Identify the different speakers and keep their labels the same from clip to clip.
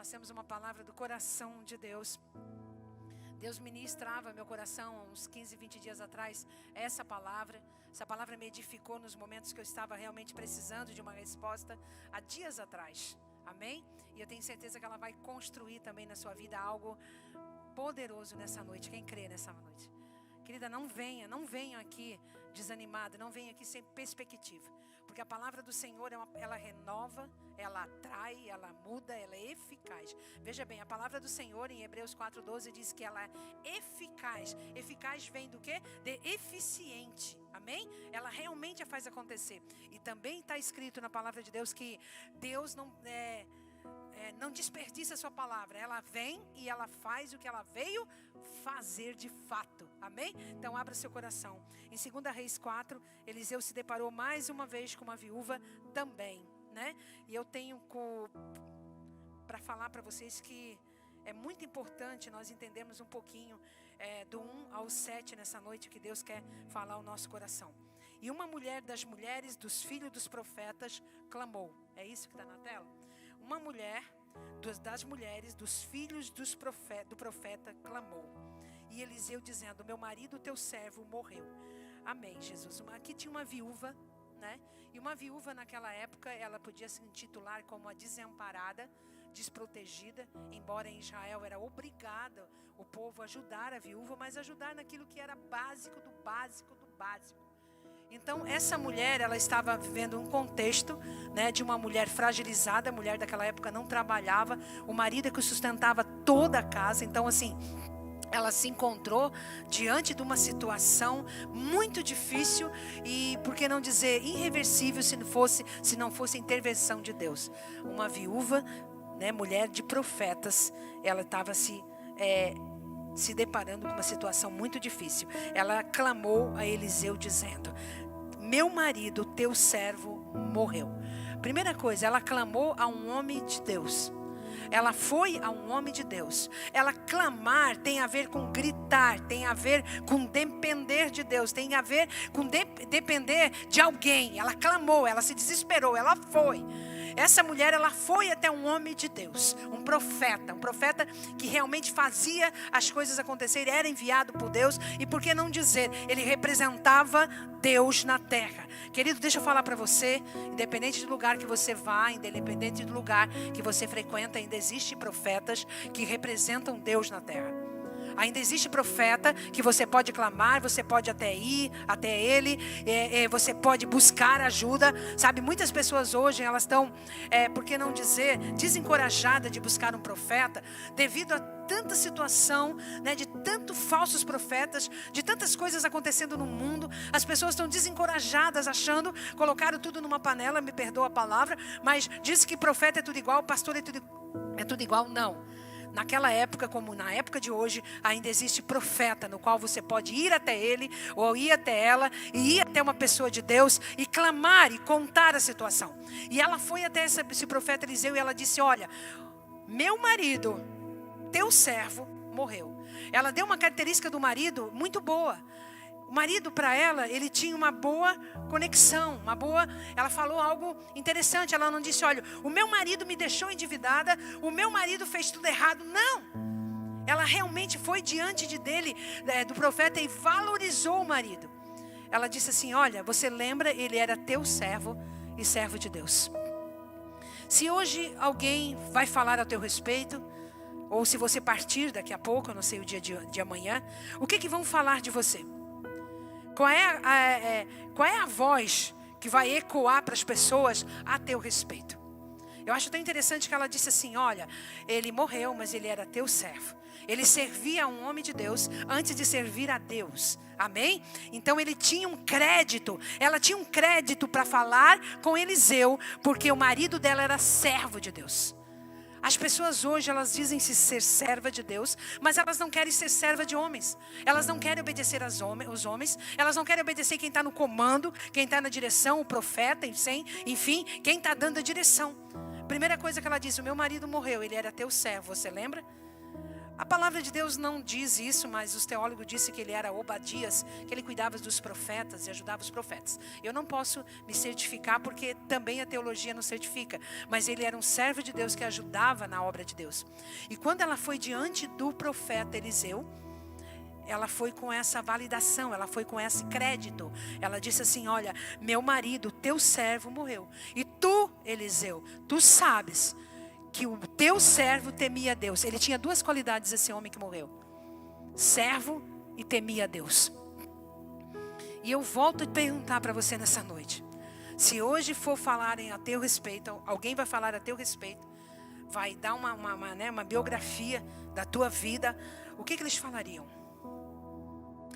Speaker 1: Nós temos uma palavra do coração de Deus. Deus ministrava meu coração uns 15, 20 dias atrás essa palavra. Essa palavra me edificou nos momentos que eu estava realmente precisando de uma resposta há dias atrás. Amém? E eu tenho certeza que ela vai construir também na sua vida algo poderoso nessa noite. Quem crê nessa noite? Querida, não venha aqui desanimada, não venha aqui sem perspectiva. Porque a palavra do Senhor, ela renova, ela atrai, ela muda, ela é eficaz. Veja bem, a palavra do Senhor em Hebreus 4:12 diz que ela é eficaz. Eficaz vem do quê? De eficiente. Amém? Ela realmente a faz acontecer. E também está escrito na palavra de Deus que Deus não desperdiça a sua palavra. Ela vem e ela faz o que ela veio fazer de fato. Amém? Então abra seu coração. Em 2 Reis 4, Eliseu se deparou mais uma vez com uma viúva também, né? E eu tenho para falar para vocês que é muito importante nós entendermos um pouquinho do 1 ao 7 nessa noite, que Deus quer falar ao nosso coração. E uma mulher das mulheres dos filhos dos profetas clamou. É isso que está na tela? Uma mulher das mulheres dos filhos do profeta clamou. E Eliseu dizendo: meu marido, teu servo, morreu. Amém, Jesus. Aqui tinha uma viúva, né? E uma viúva naquela época, ela podia se intitular como a desamparada, desprotegida. Embora em Israel era obrigada o povo a ajudar a viúva, mas ajudar naquilo que era básico do básico do básico. Então essa mulher, ela estava vivendo um contexto, né, de uma mulher fragilizada. A mulher daquela época não trabalhava, o marido é que sustentava toda a casa. Então assim, ela se encontrou diante de uma situação muito difícil e, por que não dizer, irreversível, se não fosse a intervenção de Deus. Uma viúva, né, mulher de profetas, ela estava se deparando com uma situação muito difícil. Ela clamou a Eliseu dizendo: meu marido, teu servo, morreu. Primeira coisa, ela clamou a um homem de Deus. Ela foi a um homem de Deus. Ela clamar tem a ver com gritar, tem a ver com depender de Deus, tem a ver com depender de alguém. Ela clamou, ela se desesperou, ela foi. Essa mulher, ela foi até um homem de Deus, um profeta que realmente fazia as coisas acontecerem, era enviado por Deus. E por que não dizer, ele representava Deus na terra. Querido, deixa eu falar para você, independente do lugar que você vá, independente do lugar que você frequenta, ainda existe profetas que representam Deus na terra. Ainda existe profeta que você pode clamar, você pode até ir até ele, você pode buscar ajuda. Sabe, muitas pessoas hoje, elas estão, por que não dizer, desencorajadas de buscar um profeta, devido a tanta situação, né, de tantos falsos profetas, de tantas coisas acontecendo no mundo. As pessoas estão desencorajadas, achando, colocaram tudo numa panela, me perdoa a palavra, mas diz que profeta é tudo igual, pastor é tudo igual. Não. Naquela época, como na época de hoje, ainda existe profeta no qual você pode ir até ele, ou ir até ela, e ir até uma pessoa de Deus e clamar e contar a situação. E ela foi até esse profeta Eliseu e ela disse: olha, meu marido, teu servo, morreu. Ela deu uma característica do marido muito boa. O marido, para ela, ele tinha uma boa conexão, ela falou algo interessante. Ela não disse: olha, o meu marido me deixou endividada, o meu marido fez tudo errado. Não, ela realmente foi diante dele, do profeta, e valorizou o marido. Ela disse assim: olha, você lembra, ele era teu servo e servo de Deus. Se hoje alguém vai falar a teu respeito, ou se você partir daqui a pouco, eu não sei o dia de amanhã, o que vão falar de você? Qual é a voz que vai ecoar para as pessoas a teu respeito? Eu acho tão interessante que ela disse assim: olha, ele morreu, mas ele era teu servo. Ele servia a um homem de Deus antes de servir a Deus. Amém? Então ele tinha um crédito. Ela tinha um crédito para falar com Eliseu, porque o marido dela era servo de Deus. As pessoas hoje, elas dizem-se ser serva de Deus, mas elas não querem ser serva de homens. Elas não querem obedecer os homens. Elas não querem obedecer quem está no comando, quem está na direção, o profeta, enfim, quem está dando a direção. Primeira coisa que ela disse: o meu marido morreu, ele era teu servo, você lembra? A palavra de Deus não diz isso, mas os teólogos disseram que ele era Obadias, que ele cuidava dos profetas e ajudava os profetas. Eu não posso me certificar porque também a teologia não certifica, mas ele era um servo de Deus que ajudava na obra de Deus. E quando ela foi diante do profeta Eliseu, ela foi com essa validação, ela foi com esse crédito. Ela disse assim: olha, meu marido, teu servo morreu. E tu, Eliseu, tu sabes que o teu servo temia a Deus. Ele tinha duas qualidades, esse homem que morreu: servo e temia a Deus. E eu volto a perguntar para você nessa noite: se hoje for falarem a teu respeito, alguém vai falar a teu respeito, vai dar uma biografia da tua vida, o que eles falariam?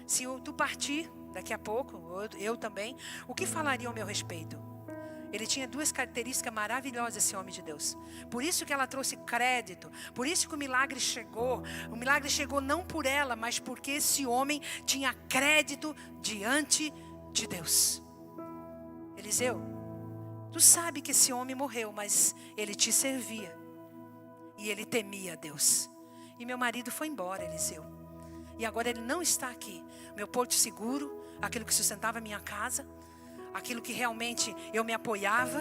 Speaker 1: Se tu partir daqui a pouco, eu também, o que falariam ao meu respeito? Ele tinha duas características maravilhosas, esse homem de Deus. Por isso que ela trouxe crédito. Por isso que o milagre chegou. O milagre chegou não por ela, mas porque esse homem tinha crédito diante de Deus. Eliseu, tu sabe que esse homem morreu, mas ele te servia. E ele temia a Deus. E meu marido foi embora, Eliseu. E agora ele não está aqui. Meu porto seguro, aquilo que sustentava a minha casa, aquilo que realmente eu me apoiava,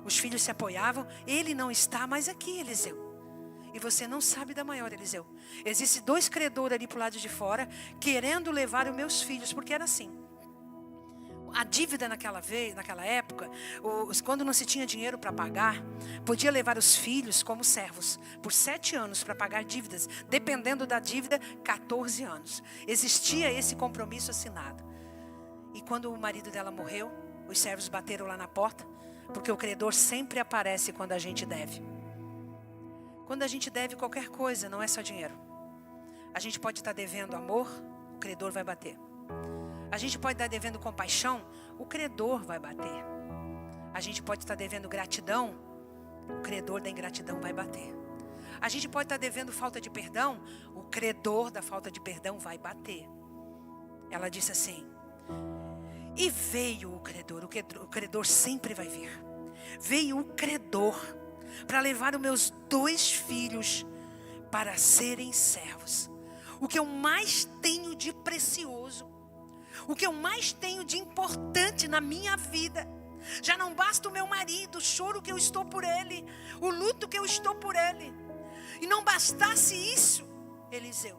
Speaker 1: os filhos se apoiavam, ele não está mais aqui, Eliseu. E você não sabe da maior, Eliseu. Existem 2 credores ali para o lado de fora, querendo levar os meus filhos, porque era assim. A dívida naquela época, quando não se tinha dinheiro para pagar, podia levar os filhos como servos por 7 anos para pagar dívidas, dependendo da dívida, 14 anos. Existia esse compromisso assinado. E quando o marido dela morreu, os servos bateram lá na porta, porque o credor sempre aparece quando a gente deve. Quando a gente deve qualquer coisa, não é só dinheiro. A gente pode estar devendo amor, o credor vai bater. A gente pode estar devendo compaixão, o credor vai bater. A gente pode estar devendo gratidão, o credor da ingratidão vai bater. A gente pode estar devendo falta de perdão, o credor da falta de perdão vai bater. Ela disse assim: e veio o credor sempre vai vir. Veio o credor para levar os meus 2 filhos para serem servos. O que eu mais tenho de precioso, o que eu mais tenho de importante na minha vida. Já não basta o meu marido, o choro que eu estou por ele, o luto que eu estou por ele. E não bastasse isso, Eliseu,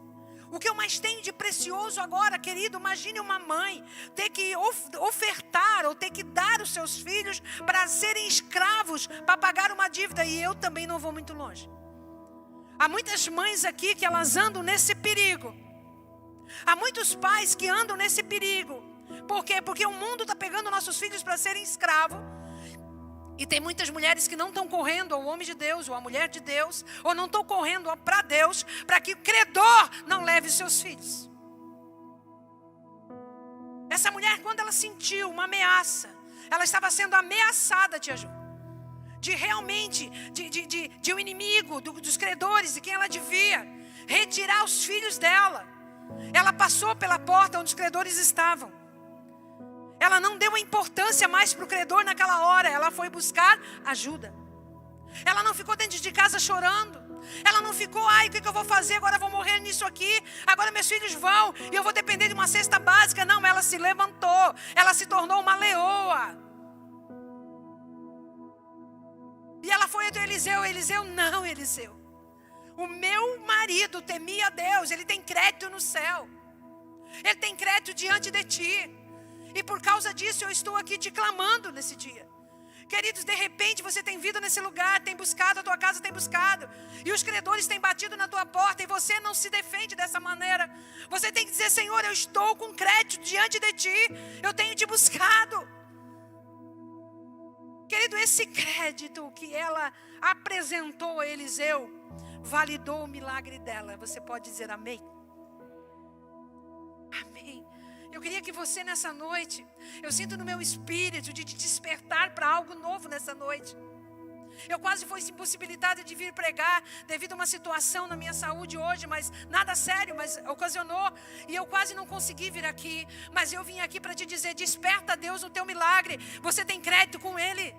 Speaker 1: o que eu mais tenho de precioso agora, querido, imagine uma mãe ter que ofertar ou ter que dar os seus filhos para serem escravos, para pagar uma dívida. E eu também não vou muito longe. Há muitas mães aqui que elas andam nesse perigo. Há muitos pais que andam nesse perigo. Por quê? Porque o mundo está pegando nossos filhos para serem escravos. E tem muitas mulheres que não estão correndo ao homem de Deus, ou à mulher de Deus, ou não estão correndo para Deus, para que o credor não leve os seus filhos. Essa mulher, quando ela sentiu uma ameaça, ela estava sendo ameaçada, tia Ju, de realmente, de um inimigo, dos credores, de quem ela devia retirar os filhos dela. Ela passou pela porta onde os credores estavam. Ela não deu a importância mais para o credor naquela hora. Ela foi buscar ajuda. Ela não ficou dentro de casa chorando. Ela não ficou, ai, o que eu vou fazer? Agora eu vou morrer nisso aqui. Agora meus filhos vão e eu vou depender de uma cesta básica. Não, ela se levantou. Ela se tornou uma leoa. E ela foi até Eliseu. Eliseu, não, Eliseu. O meu marido temia a Deus. Ele tem crédito no céu. Ele tem crédito diante de ti. E por causa disso eu estou aqui te clamando nesse dia. Queridos, de repente você tem vindo nesse lugar, tem buscado, a tua casa tem buscado. E os credores têm batido na tua porta e você não se defende dessa maneira. Você tem que dizer, Senhor, eu estou com crédito diante de ti. Eu tenho te buscado. Querido, esse crédito que ela apresentou a Eliseu validou o milagre dela. Você pode dizer amém? Amém. Eu queria que você nessa noite, eu sinto no meu espírito de te despertar para algo novo nessa noite. Eu quase fui impossibilitada de vir pregar devido a uma situação na minha saúde hoje, mas nada sério, mas ocasionou. E eu quase não consegui vir aqui. Mas eu vim aqui para te dizer, desperta a Deus no teu milagre. Você tem crédito com Ele.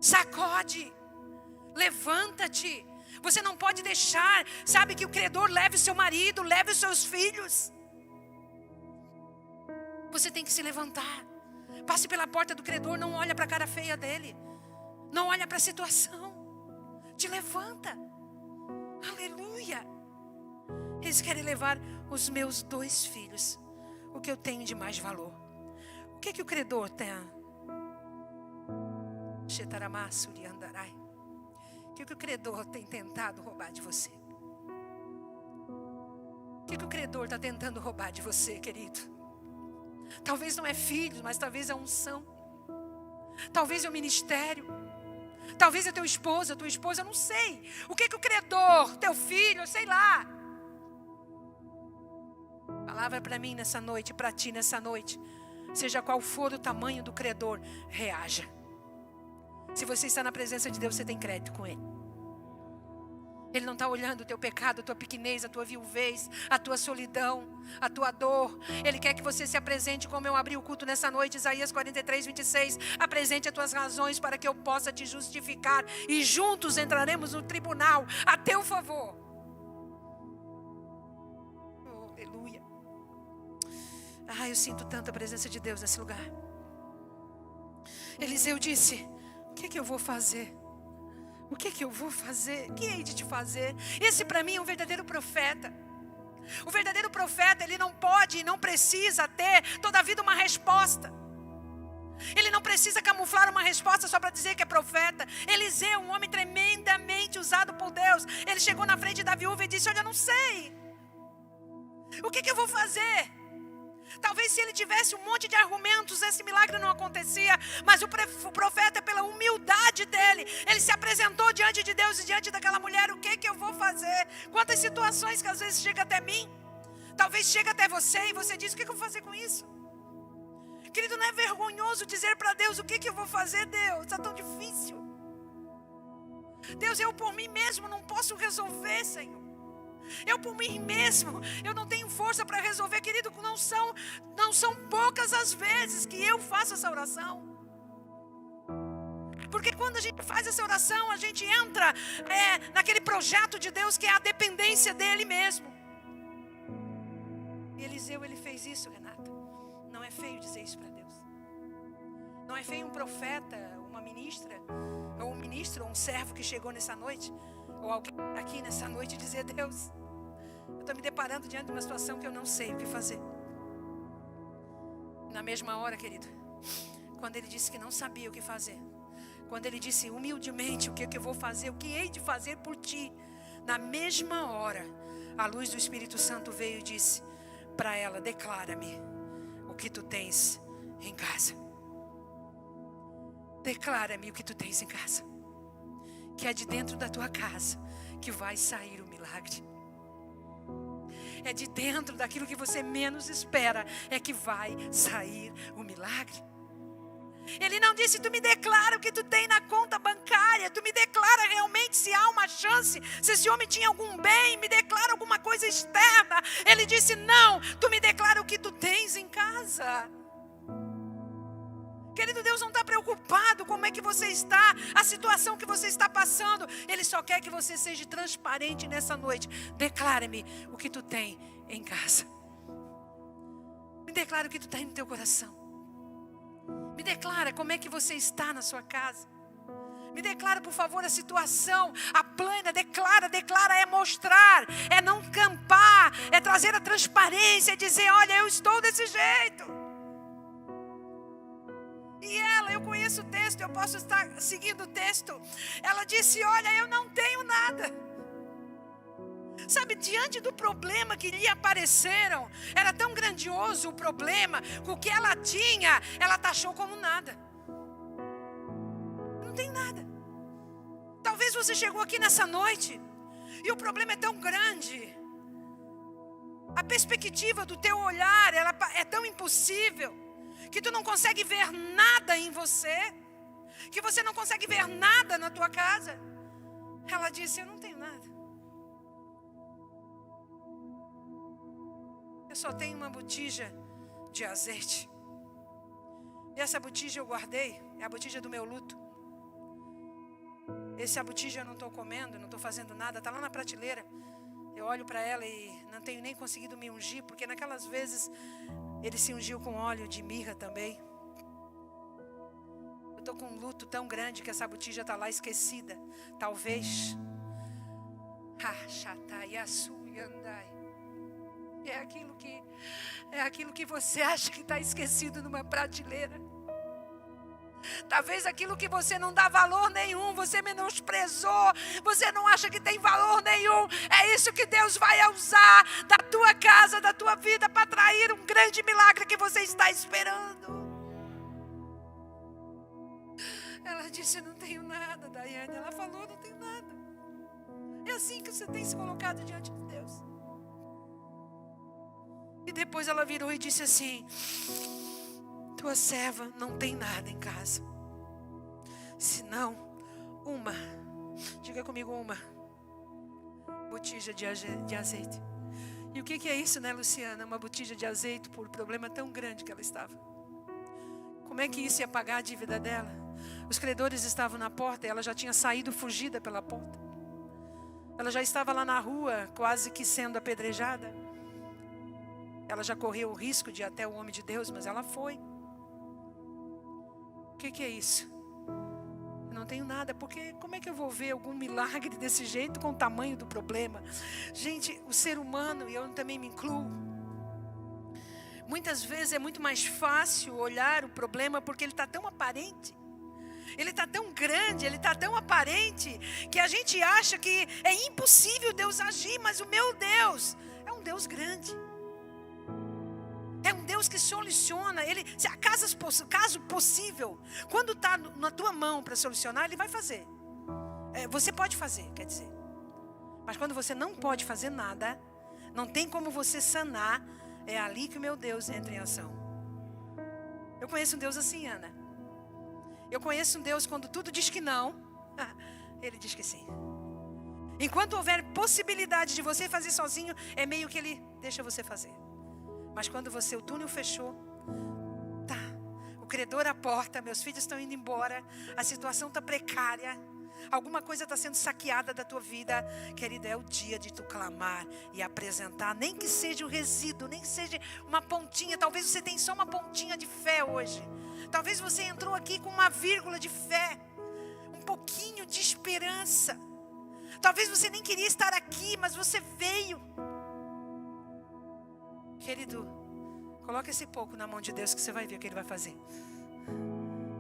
Speaker 1: Sacode. Levanta-te. Você não pode deixar, sabe, que o credor leve o seu marido, leve os seus filhos. Você tem que se levantar. Passe pela porta do credor, não olha para a cara feia dele. Não olha para a situação. Te levanta. Aleluia. Eles querem levar os meus 2 filhos. O que eu tenho de mais valor. O que o credor tem? O que o credor tem tentado roubar de você? O que o credor está tentando roubar de você, querido? Talvez não é filho, mas talvez é unção. Talvez é o ministério. Talvez é teu esposo, a tua esposa, eu não sei. O que o credor, teu filho, sei lá. Palavra para mim nessa noite, para ti nessa noite. Seja qual for o tamanho do credor, reaja. Se você está na presença de Deus, você tem crédito com Ele. Ele não está olhando o teu pecado, a tua pequenez, a tua viuvez, a tua solidão, a tua dor. Ele quer que você se apresente como eu abri o culto nessa noite, Isaías 43, 26. Apresente as tuas razões para que eu possa te justificar. E juntos entraremos no tribunal a teu favor. Oh, aleluia. Eu sinto tanto a presença de Deus nesse lugar. Eliseu disse: o que eu vou fazer? O que eu vou fazer? O que hei de te fazer? Esse para mim é um verdadeiro profeta. O verdadeiro profeta, ele não pode e não precisa ter toda a vida uma resposta. Ele não precisa camuflar uma resposta só para dizer que é profeta. Eliseu, um homem tremendamente usado por Deus. Ele chegou na frente da viúva e disse: olha, eu não sei. O que eu vou fazer? Talvez se ele tivesse um monte de argumentos, esse milagre não acontecia. Mas o profeta, pela humildade dele, ele se apresentou diante de Deus e diante daquela mulher. O que eu vou fazer? Quantas situações que às vezes chegam até mim, talvez chegue até você e você diz: o que eu vou fazer com isso? Querido, não é vergonhoso dizer para Deus: o que eu vou fazer, Deus? Está tão difícil. Deus, eu por mim mesmo não posso resolver, Senhor. Eu por mim mesmo, eu não tenho força para resolver. Querido, não são poucas as vezes que eu faço essa oração. Porque quando a gente faz essa oração, a gente entra naquele projeto de Deus que é a dependência dele mesmo. E Eliseu, ele fez isso, Renata. Não é feio dizer isso para Deus. Não é feio um profeta, uma ministra, ou um ministro, ou um servo que chegou nessa noite, ou alguém aqui nessa noite, dizer: Deus, eu estou me deparando diante de uma situação que eu não sei o que fazer. Na mesma hora, querido, quando ele disse que não sabia o que fazer, quando ele disse humildemente: o que eu vou fazer, o que hei de fazer por ti, na mesma hora, a luz do Espírito Santo veio e disse para ela: declara-me o que tu tens em casa. Declara-me o que tu tens em casa. Que é de dentro da tua casa que vai sair o milagre. É de dentro daquilo que você menos espera é que vai sair o milagre. Ele não disse: tu me declara o que tu tem na conta bancária, tu me declara realmente se há uma chance, se esse homem tinha algum bem, me declara alguma coisa externa. Ele disse: não, tu me declara o que tu tens em casa. Querido, Deus não está preocupado como é que você está, a situação que você está passando. Ele só quer que você seja transparente nessa noite. Declara-me o que tu tem em casa. Me declara o que tu tem no teu coração. Me declara como é que você está na sua casa. Me declara, por favor, a situação, a plana. Declara, é mostrar, é não campar, é trazer a transparência, é dizer: olha, eu estou desse jeito. E eu conheço o texto, eu posso estar seguindo o texto. Ela disse: olha, eu não tenho nada. Sabe, diante do problema que lhe apareceram, era tão grandioso o problema, que o que ela tinha, ela taxou como nada. Não tem nada. Talvez você chegou aqui nessa noite e o problema é tão grande. A perspectiva do teu olhar, ela é tão impossível, que tu não consegue ver nada em você, que você não consegue ver nada na tua casa. Ela disse: eu não tenho nada. Eu só tenho uma botija de azeite. E essa botija eu guardei, é a botija do meu luto. Esse abutígio eu não estou comendo, não estou fazendo nada, está lá na prateleira. Eu olho para ela e não tenho nem conseguido me ungir, porque naquelas vezes ele se ungiu com óleo de mirra também. Eu estou com um luto tão grande que essa botija está lá esquecida. Talvez. É aquilo que você acha que está esquecido numa prateleira. Talvez aquilo que você não dá valor nenhum, você menosprezou, você não acha que tem valor nenhum. É isso que Deus vai usar da tua casa, da tua vida, para atrair um grande milagre que você está esperando. Ela disse, não tenho nada, Daiane. Ela falou, não tenho nada. É assim que você tem se colocado diante de Deus. E depois ela virou e disse assim, tua serva não tem nada em casa, senão diga comigo, uma botija de azeite. E o que é isso, né, Luciana? Uma botija de azeite por um problema tão grande que ela estava. Como é que isso ia pagar a dívida dela? Os credores estavam na porta e ela já tinha saído fugida pela porta. Ela já estava lá na rua, quase que sendo apedrejada. Ela já correu o risco de ir até o homem de Deus, mas ela foi. O que é isso? Eu não tenho nada, porque como é que eu vou ver algum milagre desse jeito com o tamanho do problema? Gente, o ser humano, e eu também me incluo, muitas vezes é muito mais fácil olhar o problema porque ele está tão aparente. Ele está tão grande, ele está tão aparente, que a gente acha que é impossível Deus agir, mas o meu Deus é um Deus grande. É um Deus que soluciona. Se caso possível, quando está na tua mão para solucionar, Ele vai fazer. Você pode fazer, quer dizer. Mas quando você não pode fazer nada, não tem como você sanar, é ali que o meu Deus entra em ação. Eu conheço um Deus assim, Ana. Eu conheço um Deus quando tudo diz que não, Ele diz que sim. Enquanto houver possibilidade de você fazer sozinho, é meio que Ele deixa você fazer. Mas quando o túnel fechou, tá, o credor à porta, meus filhos estão indo embora, a situação está precária, alguma coisa está sendo saqueada da tua vida, querida, é o dia de tu clamar e apresentar, nem que seja um resíduo, nem que seja uma pontinha. Talvez você tenha só uma pontinha de fé hoje. Talvez você entrou aqui com uma vírgula de fé, um pouquinho de esperança. Talvez você nem queria estar aqui, mas você veio. Querido, coloca esse pouco na mão de Deus que você vai ver o que Ele vai fazer.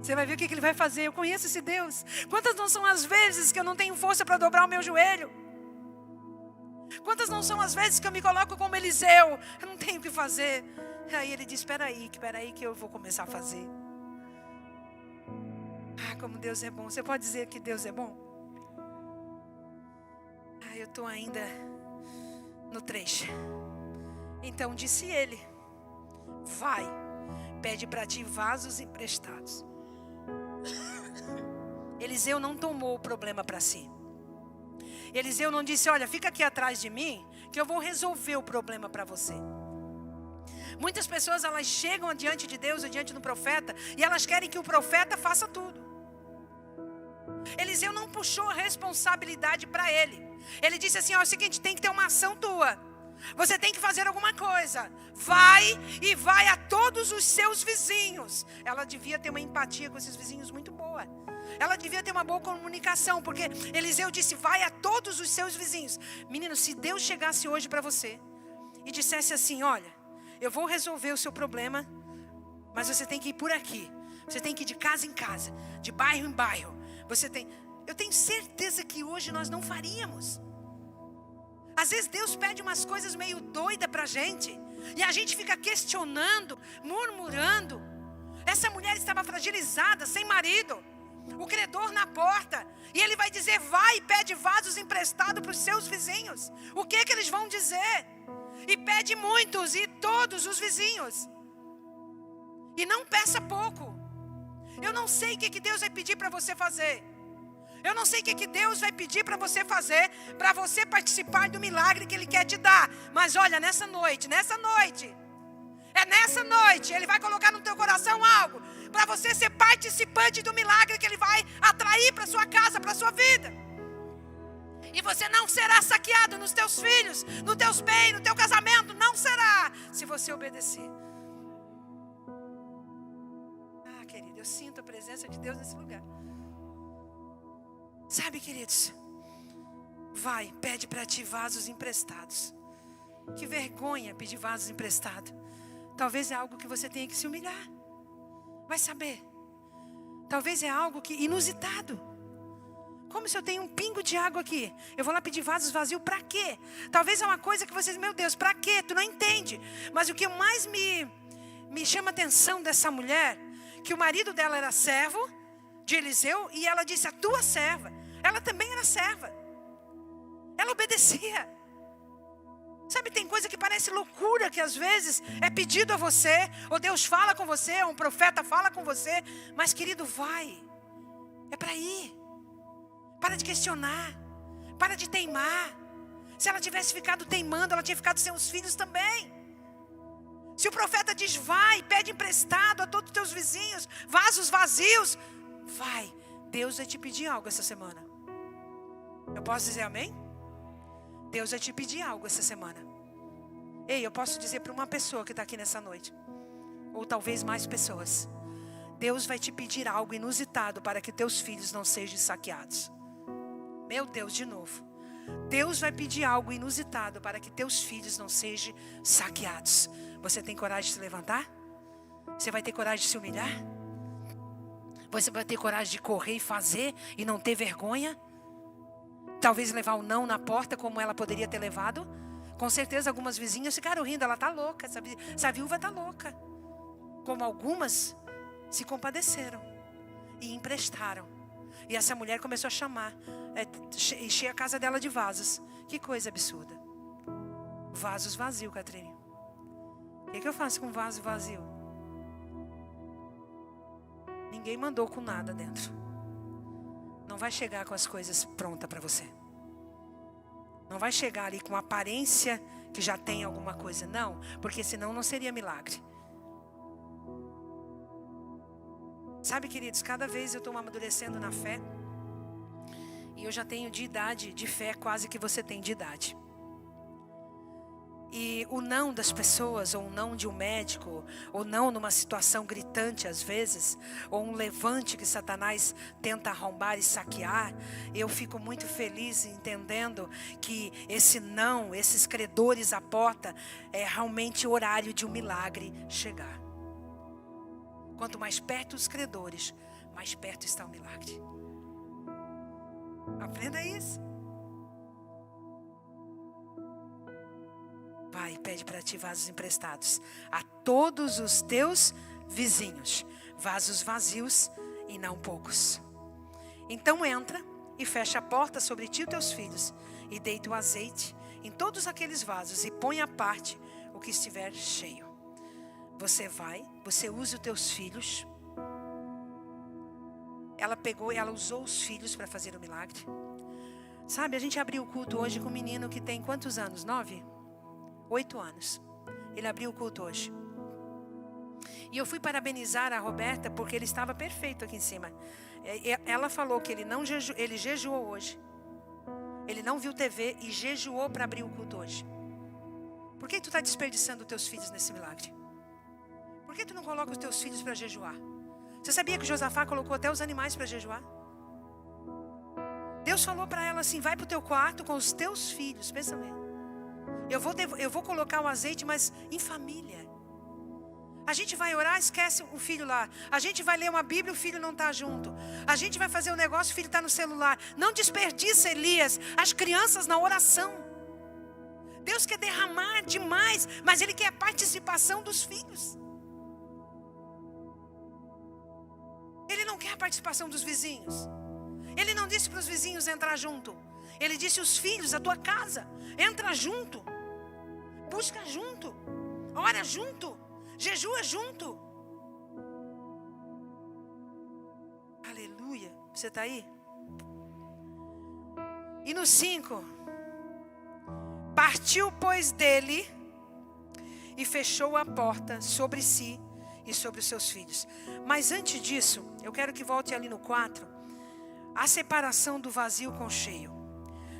Speaker 1: Você vai ver o que Ele vai fazer. Eu conheço esse Deus. Quantas não são as vezes que eu não tenho força para dobrar o meu joelho? Quantas não são as vezes que eu me coloco como Eliseu? Eu não tenho o que fazer. Aí Ele diz, espera aí que eu vou começar a fazer. Ah, como Deus é bom. Você pode dizer que Deus é bom? Ah, eu estou ainda no 3. Então disse ele, vai, pede para ti vasos emprestados. Eliseu não tomou o problema para si. Eliseu não disse, olha, fica aqui atrás de mim, que eu vou resolver o problema para você. Muitas pessoas, elas chegam diante de Deus, diante do profeta, e elas querem que o profeta faça tudo. Eliseu não puxou a responsabilidade para ele. Ele disse assim, ó, é o seguinte, tem que ter uma ação tua. Você tem que fazer alguma coisa. Vai a todos os seus vizinhos. Ela devia ter uma empatia com esses vizinhos muito boa. Ela devia ter uma boa comunicação, porque Eliseu disse, vai a todos os seus vizinhos. Menino, se Deus chegasse hoje para você e dissesse assim, olha, eu vou resolver o seu problema, mas você tem que ir por aqui. Você tem que ir de casa em casa, de bairro em bairro. Eu tenho certeza que hoje nós não faríamos. Às vezes Deus pede umas coisas meio doidas pra gente, e a gente fica questionando, murmurando. Essa mulher estava fragilizada, sem marido, o credor na porta, e ele vai dizer, vai e pede vasos emprestados para os seus vizinhos. O que eles vão dizer? E pede muitos, e todos os vizinhos. E não peça pouco. Eu não sei o que Deus vai pedir para você fazer. Eu não sei o que Deus vai pedir para você fazer, para você participar do milagre que Ele quer te dar. Mas olha, nessa noite, é nessa noite, Ele vai colocar no teu coração algo. para você ser participante do milagre que Ele vai atrair para sua casa, para sua vida. E você não será saqueado nos teus filhos, nos teus bens, no teu casamento. Não será, se você obedecer. Ah, querido, eu sinto a presença de Deus nesse lugar. Sabe, queridos, vai, pede para ti vasos emprestados. Que vergonha pedir vasos emprestados. Talvez é algo que você tenha que se humilhar. Vai saber. Talvez é algo que inusitado. Como se eu tenho um pingo de água aqui, eu vou lá pedir vasos vazios para quê? Talvez é uma coisa que vocês, meu Deus, para quê? Tu não entende. Mas o que mais me chama a atenção dessa mulher, que o marido dela era servo de Eliseu, e ela disse, a tua serva. Ela também era serva. Ela obedecia. Sabe, tem coisa que parece loucura, que às vezes é pedido a você, ou Deus fala com você, ou um profeta fala com você. Mas querido, vai. É para ir. Para de questionar. Para de teimar. Se ela tivesse ficado teimando, ela tinha ficado sem os filhos também. Se o profeta diz, vai, pede emprestado a todos os teus vizinhos, vasos vazios, vai. Deus vai te pedir algo essa semana. Eu posso dizer amém? Deus vai te pedir algo essa semana. Ei, eu posso dizer para uma pessoa que está aqui nessa noite, ou talvez mais pessoas, Deus vai te pedir algo inusitado para que teus filhos não sejam saqueados. Meu Deus, de novo. Deus vai pedir algo inusitado para que teus filhos não sejam saqueados. Você tem coragem de se levantar? Você vai ter coragem de se humilhar? Você vai ter coragem de correr e fazer e não ter vergonha? Talvez levar o não na porta como ela poderia ter levado. Com certeza algumas vizinhas ficaram rindo. Ela está louca, essa viúva está louca. Como algumas se compadeceram e emprestaram. E essa mulher começou a chamar, encher a casa dela de vasos. Que coisa absurda. Vasos vazios, Catrine. O que eu faço com vaso vazio? Ninguém mandou com nada dentro. Não vai chegar com as coisas prontas para você. Não vai chegar ali com aparência que já tem alguma coisa. Não, porque senão não seria milagre. Sabe, queridos, cada vez eu estou amadurecendo na fé. E eu já tenho de idade, de fé, quase que você tem de idade. E o não das pessoas, ou o não de um médico, ou não numa situação gritante às vezes, ou um levante que Satanás tenta arrombar e saquear, eu fico muito feliz entendendo que esse não, esses credores à porta, é realmente o horário de um milagre chegar. Quanto mais perto os credores, mais perto está o milagre. Aprenda isso. Vai, pede para ti vasos emprestados a todos os teus vizinhos, vasos vazios e não poucos. Então entra e fecha a porta sobre ti e teus filhos, e deita o azeite em todos aqueles vasos, e põe à parte o que estiver cheio. Você vai, você usa os teus filhos. Ela usou os filhos para fazer o milagre. Sabe, a gente abriu o culto hoje com um menino que tem quantos anos? 8 anos. Ele abriu o culto hoje. E eu fui parabenizar a Roberta porque ele estava perfeito aqui em cima. Ela falou que ele jejuou hoje. Ele não viu TV e jejuou para abrir o culto hoje. Por que tu está desperdiçando os teus filhos nesse milagre? Por que tu não coloca os teus filhos para jejuar? Você sabia que Josafá colocou até os animais para jejuar? Deus falou para ela assim, vai para o teu quarto com os teus filhos. Pensa bem. Eu vou colocar o azeite, mas em família. A gente vai orar, esquece o filho lá. A gente vai ler uma Bíblia, o filho não está junto. A gente vai fazer um negócio, o filho está no celular. Não desperdiça, Elias, as crianças na oração. Deus quer derramar demais, mas Ele quer a participação dos filhos. Ele não quer a participação dos vizinhos. Ele não disse para os vizinhos entrar junto. Ele disse os filhos, a tua casa, entra junto. Busca junto. Ora junto. Jejua junto. Aleluia. Você está aí? E no 5. Partiu, pois, dele e fechou a porta sobre si e sobre os seus filhos. Mas antes disso, eu quero que volte ali no 4. A separação do vazio com o cheio.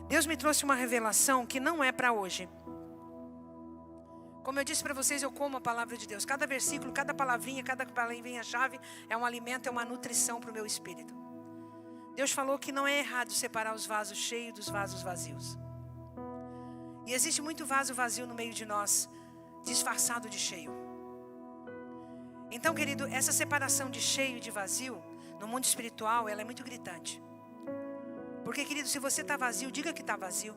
Speaker 1: Deus me trouxe uma revelação que não é para hoje. Como eu disse para vocês, eu como a palavra de Deus. Cada versículo, cada palavrinha-chave é um alimento, é uma nutrição para o meu espírito. Deus falou que não é errado separar os vasos cheios dos vasos vazios. E existe muito vaso vazio no meio de nós, disfarçado de cheio. Então, querido, essa separação de cheio e de vazio, no mundo espiritual, ela é muito gritante. Porque, querido, se você está vazio, diga que está vazio.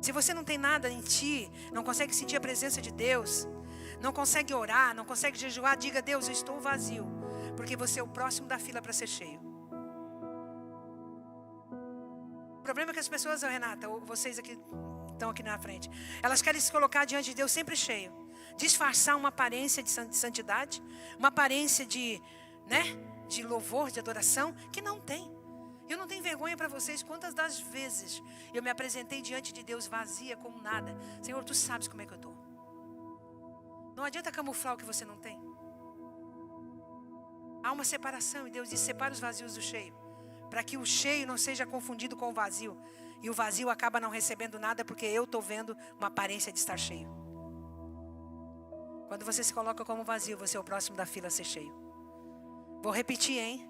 Speaker 1: Se você não tem nada em ti, não consegue sentir a presença de Deus, não consegue orar, não consegue jejuar, diga: Deus, eu estou vazio. Porque você é o próximo da fila para ser cheio. O problema é que as pessoas, Renata, ou vocês aqui estão aqui na frente, elas querem se colocar diante de Deus sempre cheio. Disfarçar uma aparência de santidade, uma aparência de louvor, de adoração, que não tem. Eu não tenho vergonha para vocês quantas das vezes eu me apresentei diante de Deus vazia como nada. Senhor, tu sabes como é que eu estou. Não adianta camuflar o que você não tem. Há uma separação e Deus diz: separa os vazios do cheio, para que o cheio não seja confundido com o vazio. E o vazio acaba não recebendo nada porque eu estou vendo uma aparência de estar cheio. Quando você se coloca como vazio, você é o próximo da fila a ser cheio. Vou repetir, hein?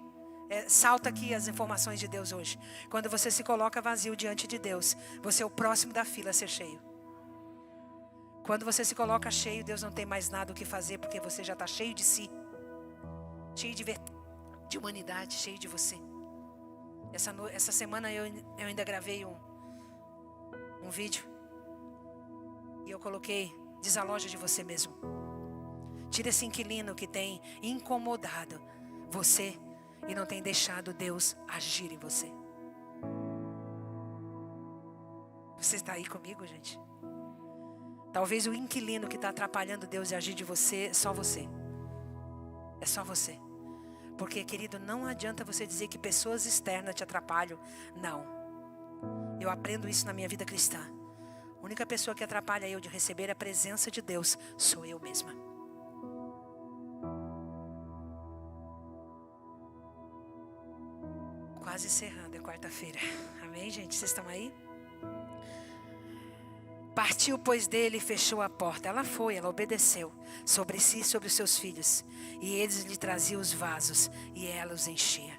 Speaker 1: Salta aqui as informações de Deus hoje. Quando você se coloca vazio diante de Deus, você é o próximo da fila a ser cheio. Quando você se coloca cheio, Deus não tem mais nada o que fazer, porque você já está cheio de si, cheio de humanidade, cheio de você. Essa semana eu ainda gravei um vídeo e eu coloquei: desaloja de você mesmo. Tira esse inquilino que tem incomodado você e não tem deixado Deus agir em você. Você está aí comigo, gente? Talvez o inquilino que está atrapalhando Deus agir de você é só você. É só você. Porque, querido, não adianta você dizer que pessoas externas te atrapalham. Não. Eu aprendo isso na minha vida cristã. A única pessoa que atrapalha eu de receber a presença de Deus sou eu mesma. Quase encerrando, é quarta-feira. Amém, gente? Vocês estão aí? Partiu, pois, dele e fechou a porta. Ela obedeceu. Sobre si e sobre os seus filhos. E eles lhe traziam os vasos. E ela os enchia.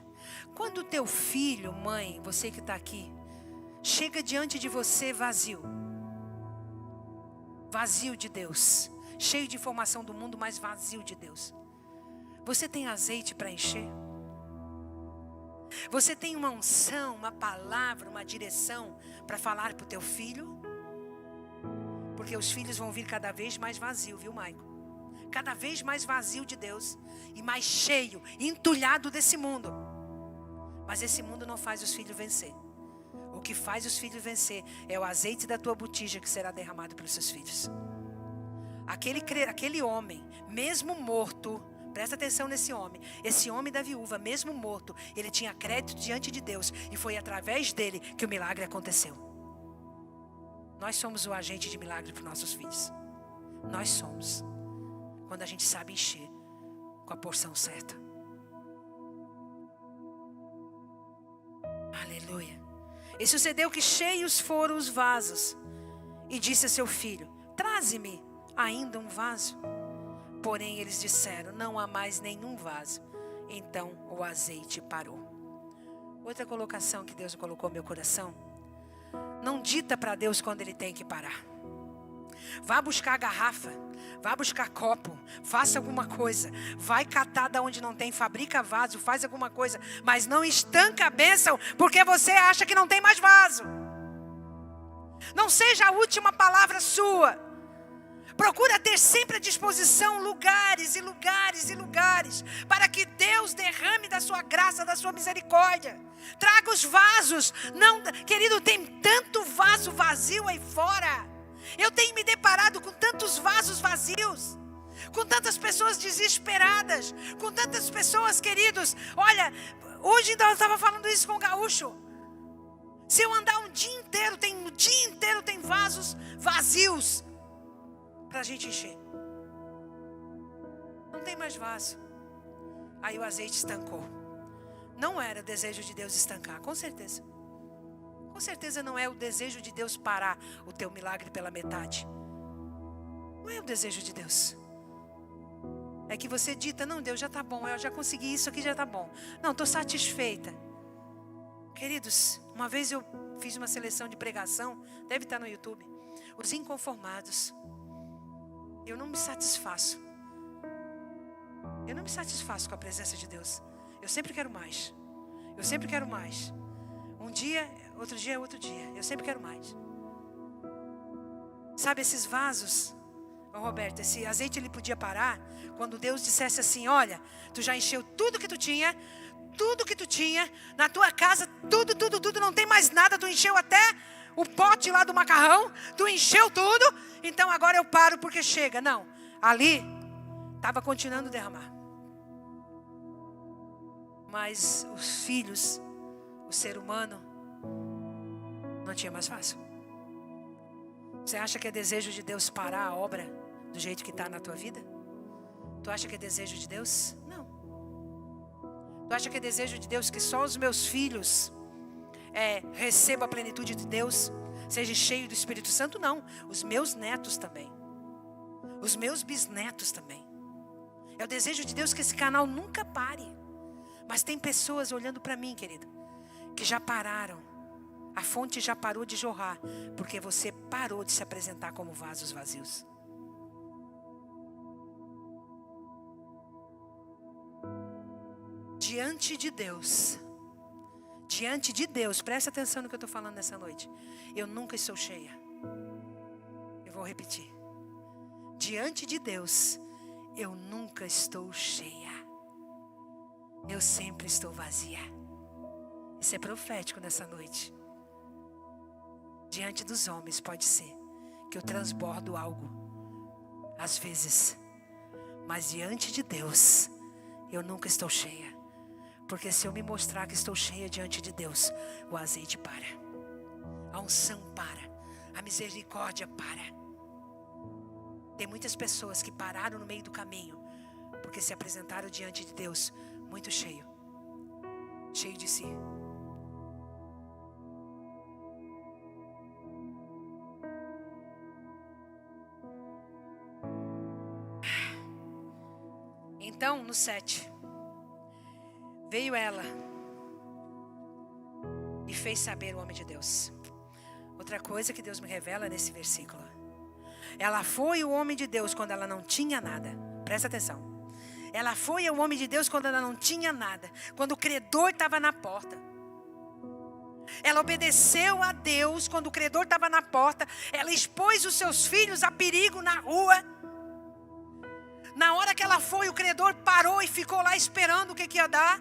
Speaker 1: Quando o teu filho, mãe, você que está aqui, chega diante de você vazio. Vazio de Deus. Cheio de informação do mundo, mas vazio de Deus. Você tem azeite para encher? Você tem uma unção, uma palavra, uma direção para falar para o teu filho? Porque os filhos vão vir cada vez mais vazio, viu, Maico? Cada vez mais vazio de Deus. E mais cheio, entulhado desse mundo. Mas esse mundo não faz os filhos vencer. O que faz os filhos vencer é o azeite da tua botija que será derramado pelos seus filhos. Aquele homem, mesmo morto, presta atenção nesse homem. Esse homem da viúva, mesmo morto, ele tinha crédito diante de Deus. E foi através dele que o milagre aconteceu. Nós somos o agente de milagre para os nossos filhos. Nós somos. Quando a gente sabe encher com a porção certa. Aleluia. E sucedeu que cheios foram os vasos. E disse a seu filho: traze-me ainda um vaso. Porém eles disseram: não há mais nenhum vaso. Então o azeite parou. Outra colocação que Deus colocou no meu coração: não dita para Deus quando Ele tem que parar. Vá buscar garrafa, vá buscar copo, faça alguma coisa. Vai catar da onde não tem, fabrica vaso, faz alguma coisa. Mas não estanca a bênção porque você acha que não tem mais vaso. Não seja a última palavra sua. Procura ter sempre à disposição lugares e lugares e lugares, para que Deus derrame da sua graça, da sua misericórdia. Traga os vasos. Não, querido, tem tanto vaso vazio aí fora. Eu tenho me deparado com tantos vasos vazios, com tantas pessoas desesperadas, com tantas pessoas, queridos. Olha, hoje eu estava falando isso com o gaúcho. Se eu andar o dia inteiro tem vasos vazios para a gente encher. tem mais vaso. Aí o azeite estancou. Não era o desejo de Deus estancar, com certeza. Com certeza não é o desejo de Deus parar o teu milagre pela metade. Não é o desejo de Deus. É que você dita, não, Deus, já está bom, eu já consegui isso aqui, já está bom. Não, estou satisfeita. Queridos, uma vez eu fiz uma seleção de pregação, deve estar no YouTube. Os inconformados. Eu não me satisfaço. Eu não me satisfaço com a presença de Deus. Eu sempre quero mais. Eu sempre quero mais. Um dia, outro dia é outro dia. Eu sempre quero mais. Sabe esses vasos? Ô Roberto, esse azeite ele podia parar quando Deus dissesse assim, olha, tu já encheu tudo que tu tinha na tua casa, tudo, não tem mais nada, tu encheu até o pote lá do macarrão, tu encheu tudo, então agora eu paro porque chega. Não, ali estava continuando a derramar. Mas os filhos, o ser humano, não tinha mais fácil. Você acha que é desejo de Deus parar a obra do jeito que está na tua vida? Tu acha que é desejo de Deus? Não. Tu acha que é desejo de Deus que só os meus filhos recebam a plenitude de Deus, seja cheio do Espírito Santo? Não. Os meus netos também. Os meus bisnetos também. É o desejo de Deus que esse canal nunca pare. Mas tem pessoas olhando para mim, querida, que já pararam. A fonte já parou de jorrar, porque você parou de se apresentar como vasos vazios. Diante de Deus, presta atenção no que eu estou falando nessa noite. Eu nunca estou cheia. Eu vou repetir. Diante de Deus, eu nunca estou cheia. Eu sempre estou vazia. Isso é profético nessa noite. Diante dos homens pode ser que eu transbordo algo, às vezes. Mas diante de Deus, eu nunca estou cheia. Porque se eu me mostrar que estou cheia diante de Deus, o azeite para. A unção para. A misericórdia para. Tem muitas pessoas que pararam no meio do caminho, porque se apresentaram diante de Deus muito cheio. Cheio de si. Então, no 7, veio ela e fez saber o homem de Deus. Outra coisa que Deus me revela nesse versículo. Ela foi o homem de Deus quando ela não tinha nada. Presta atenção. Ela foi o homem de Deus quando ela não tinha nada. Quando o credor estava na porta. Ela obedeceu a Deus quando o credor estava na porta. Ela expôs os seus filhos a perigo na rua. Na hora que ela foi, o credor parou e ficou lá esperando o que ia dar.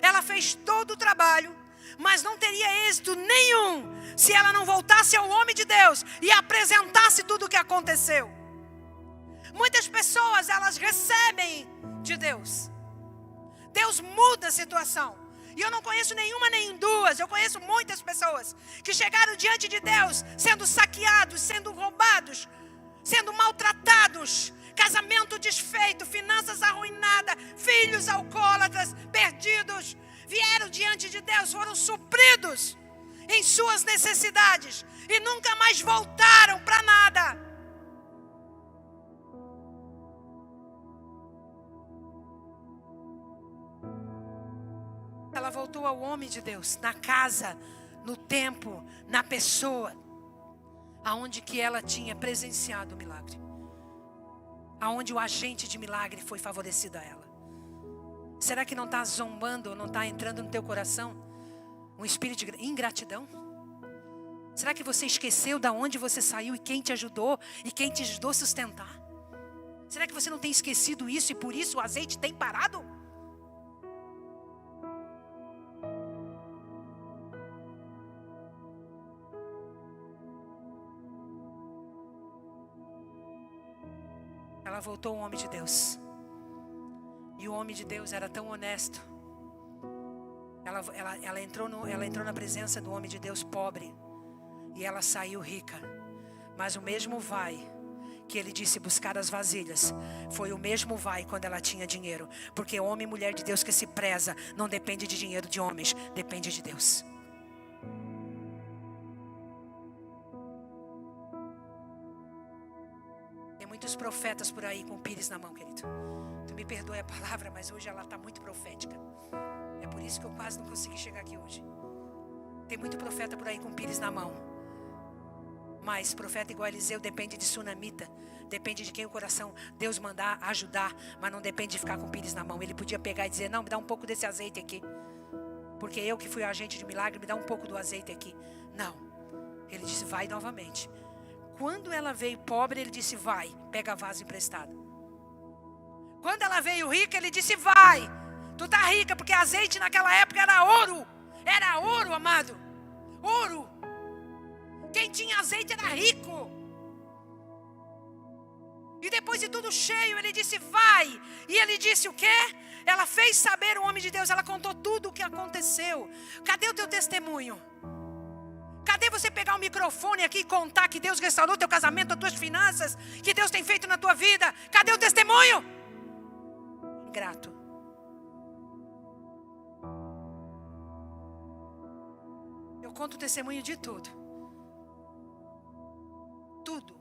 Speaker 1: Ela fez todo o trabalho, mas não teria êxito nenhum se ela não voltasse ao homem de Deus e apresentasse tudo o que aconteceu. Muitas pessoas, elas recebem de Deus. Deus muda a situação. E eu não conheço nenhuma nem duas, eu conheço muitas pessoas que chegaram diante de Deus sendo saqueados, sendo roubados, sendo maltratados, casamento desfeito, finanças arruinadas, filhos alcoólatras, perdidos, vieram diante de Deus, foram supridos em suas necessidades e nunca mais voltaram para nada. Ela voltou ao homem de Deus, na casa, no tempo, na pessoa, aonde que ela tinha presenciado o milagre. Aonde o agente de milagre foi favorecido a ela. Será que não está zombando, não está entrando no teu coração um espírito de ingratidão? Será que você esqueceu de onde você saiu e quem te ajudou e quem te ajudou a sustentar? Será que você não tem esquecido isso e por isso o azeite tem parado? Ela voltou ao homem de Deus. E o homem de Deus era tão honesto. Ela entrou na presença do homem de Deus pobre. E ela saiu rica. Mas o mesmo vai que ele disse buscar as vasilhas, foi o mesmo vai quando ela tinha dinheiro. Porque homem e mulher de Deus que se preza não depende de dinheiro de homens, depende de Deus. Tem muitos profetas por aí com pires na mão, querido. Tu me perdoe a palavra, mas hoje ela está muito profética. É por isso que eu quase não consegui chegar aqui hoje. Tem muito profeta por aí com pires na mão. Mas profeta igual a Eliseu depende de sunamita. Depende de quem o coração Deus mandar ajudar. Mas não depende de ficar com pires na mão. Ele podia pegar e dizer, não, me dá um pouco desse azeite aqui. Porque eu que fui o agente de milagre, me dá um pouco do azeite aqui. Não. Ele disse, vai novamente. Quando ela veio pobre, ele disse, vai, pega vaso emprestado. Quando ela veio rica, ele disse, vai. Tu tá rica, porque azeite naquela época era ouro. Era ouro, amado. Ouro. Quem tinha azeite era rico. E depois de tudo cheio, ele disse, vai. E ele disse o quê? Ela fez saber o homem de Deus. Ela contou tudo o que aconteceu. Cadê o teu testemunho? Cadê você pegar o microfone aqui e contar que Deus restaurou teu casamento, as tuas finanças, que Deus tem feito na tua vida? Cadê o testemunho? Ingrato. Eu conto o testemunho de tudo. Tudo.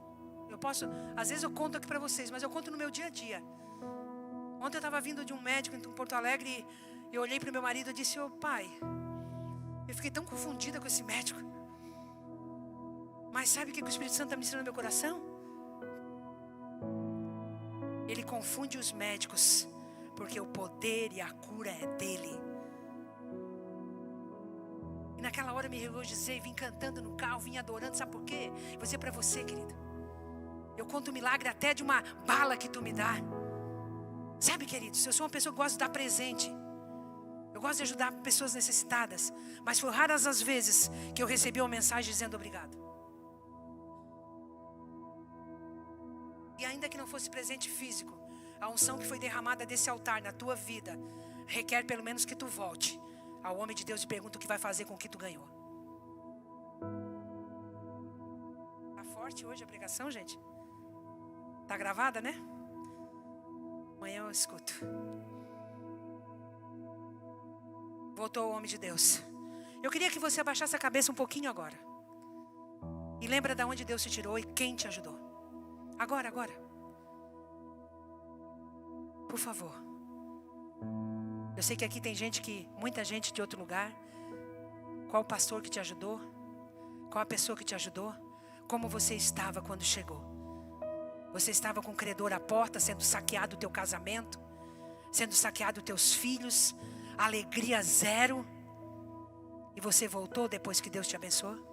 Speaker 1: Eu posso, às vezes eu conto aqui para vocês, mas eu conto no meu dia a dia. Ontem eu estava vindo de um médico em Porto Alegre e eu olhei para o meu marido e disse, ô pai, eu fiquei tão confundida com esse médico. Mas sabe o que o Espírito Santo está ministrando no meu coração? Ele confunde os médicos, porque o poder e a cura é dele. E naquela hora eu me regozijei, vim cantando no carro, vim adorando, sabe por quê? Vou dizer para você, querido. Eu conto o milagre até de uma bala que tu me dá. Sabe, queridos, eu sou uma pessoa que gosta de dar presente. Eu gosto de ajudar pessoas necessitadas. Mas foi raras as vezes que eu recebi uma mensagem dizendo obrigado. E ainda que não fosse presente físico, a unção que foi derramada desse altar na tua vida requer pelo menos que tu volte ao homem de Deus e pergunta o que vai fazer com o que tu ganhou. Tá forte hoje a pregação, gente? Tá gravada, né? Amanhã eu escuto. Voltou o homem de Deus. Eu queria que você abaixasse a cabeça um pouquinho agora. E lembra de onde Deus te tirou e quem te ajudou. Agora. Por favor. Eu sei que aqui tem muita gente de outro lugar. Qual o pastor que te ajudou? Qual a pessoa que te ajudou? Como você estava quando chegou? Você estava com o credor à porta, sendo saqueado o teu casamento, sendo saqueado os teus filhos, alegria zero. E você voltou depois que Deus te abençoou?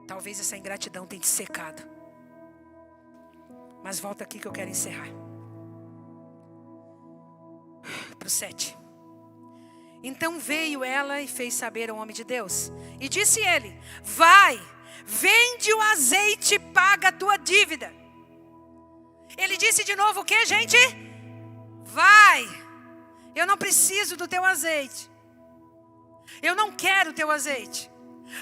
Speaker 1: Talvez essa ingratidão tenha te secado. Mas volta aqui que eu quero encerrar. Para o 7. Então veio ela e fez saber ao homem de Deus. E disse ele, vai, vende o azeite e paga a tua dívida. Ele disse de novo o que, gente? Vai, eu não preciso do teu azeite. Eu não quero o teu azeite.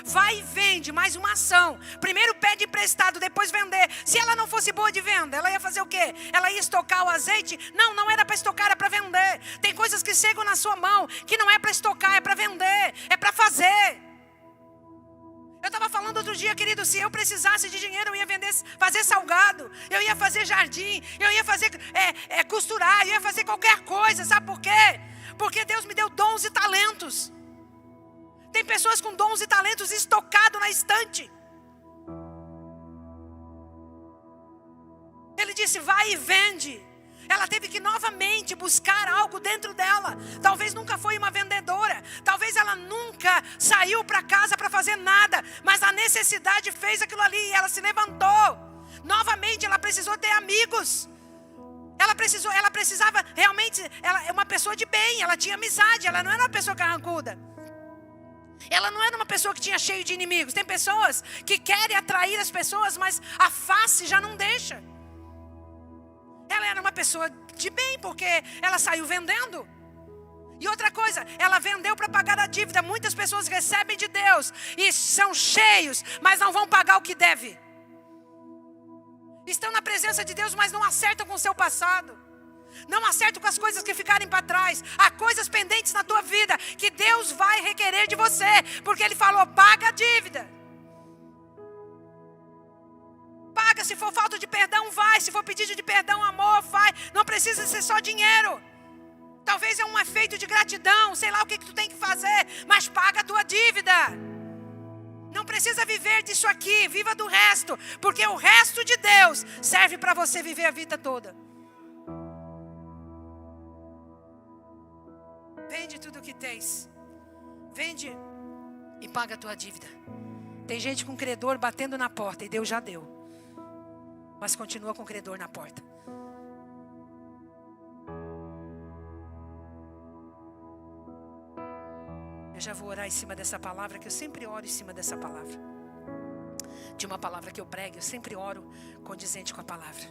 Speaker 1: Vai e vende, mais uma ação. Primeiro pede emprestado, depois vender. Se ela não fosse boa de venda, ela ia fazer o quê? Ela ia estocar o azeite? Não era para estocar, era para vender. Tem coisas que chegam na sua mão que não é para estocar, é para vender, é para fazer. Eu estava falando outro dia, querido, se eu precisasse de dinheiro, eu ia vender, fazer salgado, eu ia fazer jardim, eu ia fazer costurar, eu ia fazer qualquer coisa. Sabe por quê? Porque Deus me deu dons e talentos. Tem pessoas com dons e talentos estocados na estante. Ele disse, vai e vende. Ela teve que novamente buscar algo dentro dela. Talvez nunca foi uma vendedora. Talvez ela nunca saiu para casa para fazer nada. Mas a necessidade fez aquilo ali e ela se levantou. Novamente ela precisou ter amigos. Ela precisava realmente, ela é uma pessoa de bem. Ela tinha amizade, ela não era uma pessoa carrancuda. Ela não era uma pessoa que tinha cheio de inimigos. Tem pessoas que querem atrair as pessoas, mas a face já não deixa. Ela era uma pessoa de bem, porque ela saiu vendendo. E outra coisa, ela vendeu para pagar a dívida. Muitas pessoas recebem de Deus e são cheios, mas não vão pagar o que deve. Estão na presença de Deus, mas não acertam com o seu passado. Não acertam com as coisas que ficarem para trás. Há coisas pendentes na tua vida que Deus vai requerer de você, porque Ele falou, paga a dívida. Paga, se for falta de perdão, vai. Se for pedido de perdão, amor, vai. Não precisa ser só dinheiro. Talvez é um efeito de gratidão, sei lá o que tu tem que fazer, mas paga a tua dívida. Não precisa viver disso aqui, viva do resto, porque o resto de Deus serve para você viver a vida toda. Vende tudo o que tens, vende e paga a tua dívida. Tem gente com credor batendo na porta e Deus já deu, mas continua com credor na porta. Eu já vou orar em cima dessa palavra, que eu sempre oro em cima dessa palavra. De uma palavra que eu prego, eu sempre oro condizente com a palavra.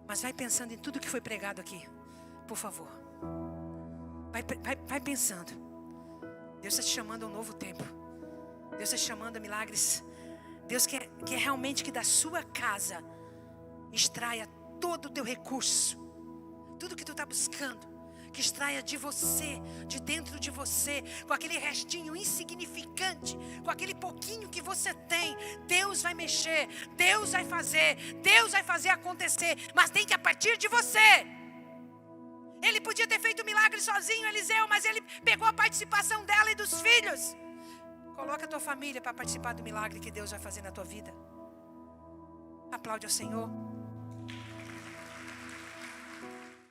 Speaker 1: Mas vai pensando em tudo que foi pregado aqui, por favor. Vai pensando. Deus está te chamando a um novo tempo. Deus está te chamando a milagres. Deus quer realmente que da sua casa extraia todo o teu recurso. Tudo que tu está buscando. Que extraia de você, de dentro de você, com aquele restinho insignificante, com aquele pouquinho que você tem. Deus vai mexer, Deus vai fazer acontecer, mas tem que a partir de você. Ele podia ter feito o milagre sozinho, Eliseu, mas ele pegou a participação dela e dos filhos. Coloca a tua família para participar do milagre que Deus vai fazer na tua vida. Aplaude ao Senhor.